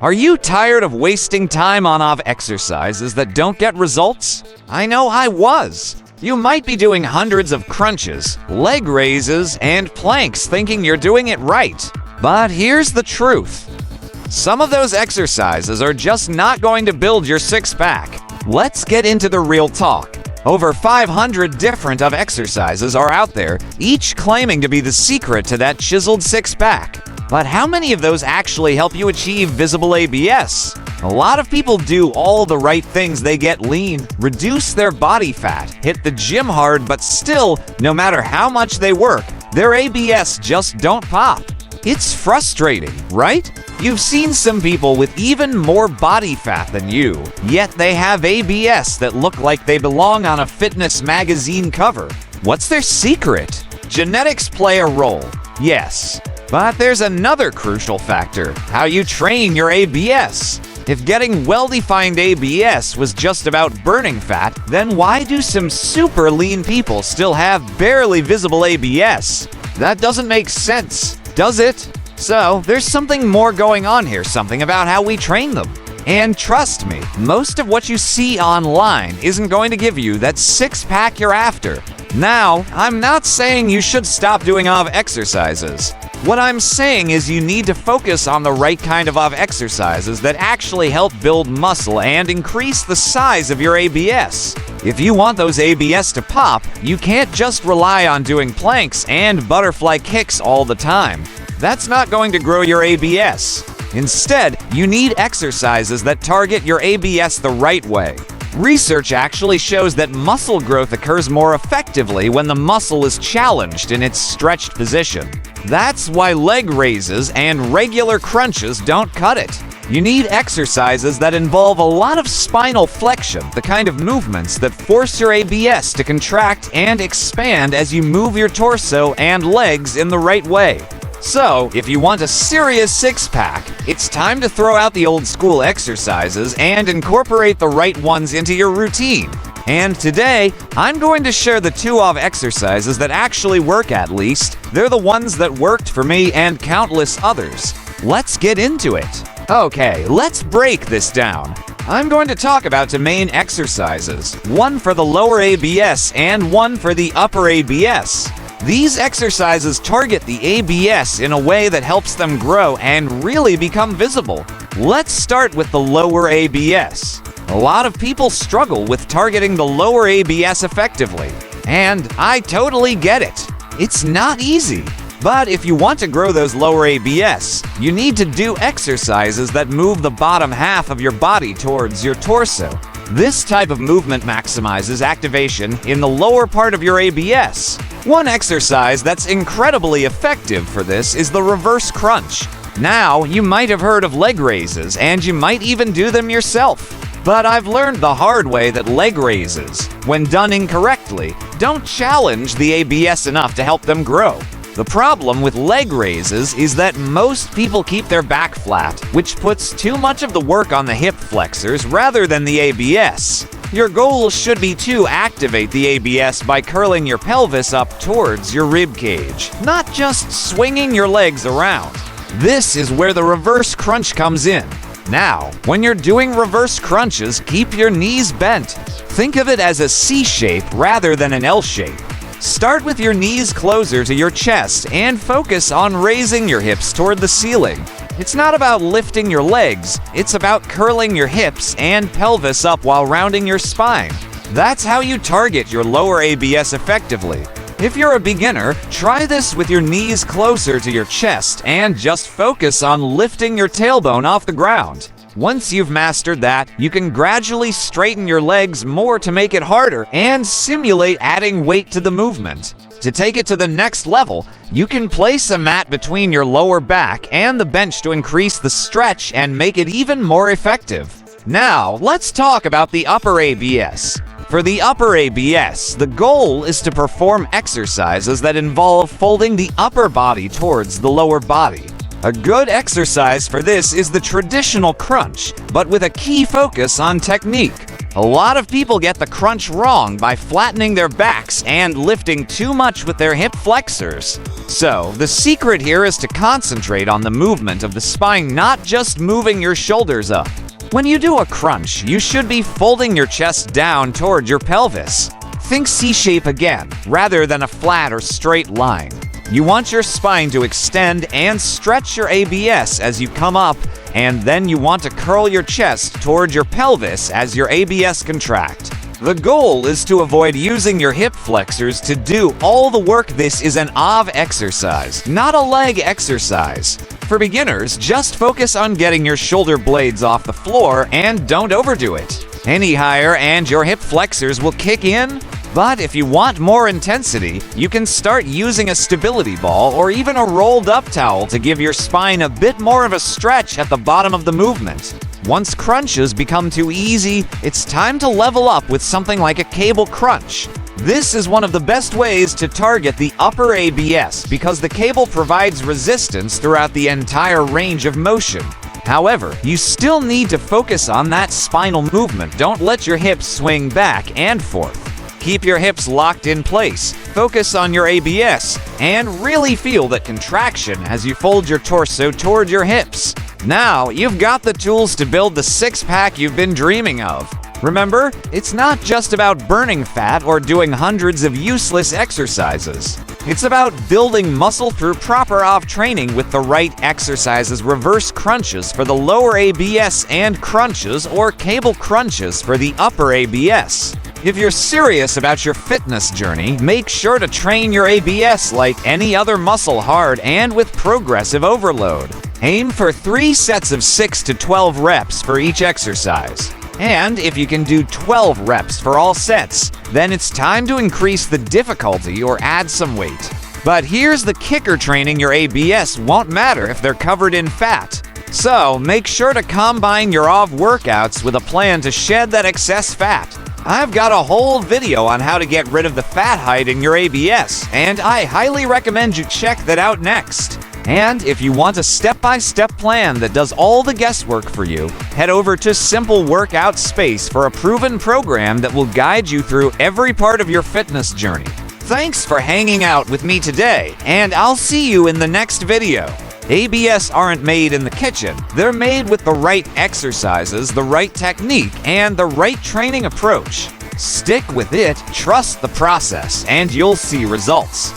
Are you tired of wasting time on exercises that don't get results? I know I was. You might be doing hundreds of crunches, leg raises, and planks thinking you're doing it right. But here's the truth. Some of those exercises are just not going to build your six-pack. Let's get into the real talk. Over 500 different exercises are out there, each claiming to be the secret to that chiseled six-pack. But how many of those actually help you achieve visible ABS? A lot of people do all the right things. They get lean, reduce their body fat, hit the gym hard, but still, no matter how much they work, their ABS just don't pop. It's frustrating, right? You've seen some people with even more body fat than you, yet they have ABS that look like they belong on a fitness magazine cover. What's their secret? Genetics play a role, yes. But there's another crucial factor: how you train your ABS. If getting well-defined ABS was just about burning fat, then why do some super lean people still have barely visible ABS? That doesn't make sense, does it? So, there's something more going on here, something about how we train them. And trust me, most of what you see online isn't going to give you that six-pack you're after. Now, I'm not saying you should stop doing exercises. What I'm saying is you need to focus on the right kind of exercises that actually help build muscle and increase the size of your ABS. If you want those ABS to pop, you can't just rely on doing planks and butterfly kicks all the time. That's not going to grow your ABS. Instead, you need exercises that target your ABS the right way. Research actually shows that muscle growth occurs more effectively when the muscle is challenged in its stretched position. That's why leg raises and regular crunches don't cut it. You need exercises that involve a lot of spinal flexion, the kind of movements that force your ABS to contract and expand as you move your torso and legs in the right way. So, if you want a serious six-pack, it's time to throw out the old-school exercises and incorporate the right ones into your routine. And today, I'm going to share the two exercises that actually work. At least they're the ones that worked for me and countless others. Let's get into it. Okay, let's break this down. I'm going to talk about two main exercises, one for the lower ABS and one for the upper ABS. These exercises target the ABS in a way that helps them grow and really become visible. Let's start with the lower ABS. A lot of people struggle with targeting the lower ABS effectively, and I totally get it. It's not easy. But if you want to grow those lower ABS, you need to do exercises that move the bottom half of your body towards your torso. This type of movement maximizes activation in the lower part of your ABS. One exercise that's incredibly effective for this is the reverse crunch. Now, you might have heard of leg raises, and you might even do them yourself. But I've learned the hard way that leg raises, when done incorrectly, don't challenge the ABS enough to help them grow. The problem with leg raises is that most people keep their back flat, which puts too much of the work on the hip flexors rather than the ABS. Your goal should be to activate the ABS by curling your pelvis up towards your rib cage, not just swinging your legs around. This is where the reverse crunch comes in. Now, when you're doing reverse crunches, keep your knees bent. Think of it as a C shape rather than an L shape. Start with your knees closer to your chest and focus on raising your hips toward the ceiling. It's not about lifting your legs, it's about curling your hips and pelvis up while rounding your spine. That's how you target your lower ABS effectively. If you're a beginner, try this with your knees closer to your chest and just focus on lifting your tailbone off the ground. Once you've mastered that, you can gradually straighten your legs more to make it harder and simulate adding weight to the movement. To take it to the next level, you can place a mat between your lower back and the bench to increase the stretch and make it even more effective. Now, let's talk about the upper ABS. For the upper ABS, the goal is to perform exercises that involve folding the upper body towards the lower body. A good exercise for this is the traditional crunch, but with a key focus on technique. A lot of people get the crunch wrong by flattening their backs and lifting too much with their hip flexors. So, the secret here is to concentrate on the movement of the spine, not just moving your shoulders up. When you do a crunch, you should be folding your chest down toward your pelvis. Think C-shape again, rather than a flat or straight line. You want your spine to extend and stretch your ABS as you come up, and then you want to curl your chest toward your pelvis as your ABS contract. The goal is to avoid using your hip flexors to do all the work. This is an AV exercise, not a leg exercise. For beginners, just focus on getting your shoulder blades off the floor and don't overdo it. Any higher and your hip flexors will kick in. But if you want more intensity, you can start using a stability ball or even a rolled up towel to give your spine a bit more of a stretch at the bottom of the movement. Once crunches become too easy, it's time to level up with something like a cable crunch. This is one of the best ways to target the upper ABS because the cable provides resistance throughout the entire range of motion. However, you still need to focus on that spinal movement. Don't let your hips swing back and forth. Keep your hips locked in place, focus on your ABS, and really feel that contraction as you fold your torso toward your hips. Now, you've got the tools to build the six-pack you've been dreaming of. Remember, it's not just about burning fat or doing hundreds of useless exercises. It's about building muscle through proper AV training with the right exercises, reverse crunches for the lower ABS and crunches or cable crunches for the upper ABS. If you're serious about your fitness journey, make sure to train your ABS like any other muscle hard and with progressive overload. Aim for 3 sets of 6 to 12 reps for each exercise. And if you can do 12 reps for all sets, then it's time to increase the difficulty or add some weight. But here's the kicker: training your ABS won't matter if they're covered in fat. So make sure to combine your AV workouts with a plan to shed that excess fat. I've got a whole video on how to get rid of the fat hiding your ABS, and I highly recommend you check that out next. And if you want a step-by-step plan that does all the guesswork for you, head over to Simple Workout Space for a proven program that will guide you through every part of your fitness journey. Thanks for hanging out with me today, and I'll see you in the next video. ABS aren't made in the kitchen. They're made with the right exercises, the right technique, and the right training approach. Stick with it, trust the process, and you'll see results.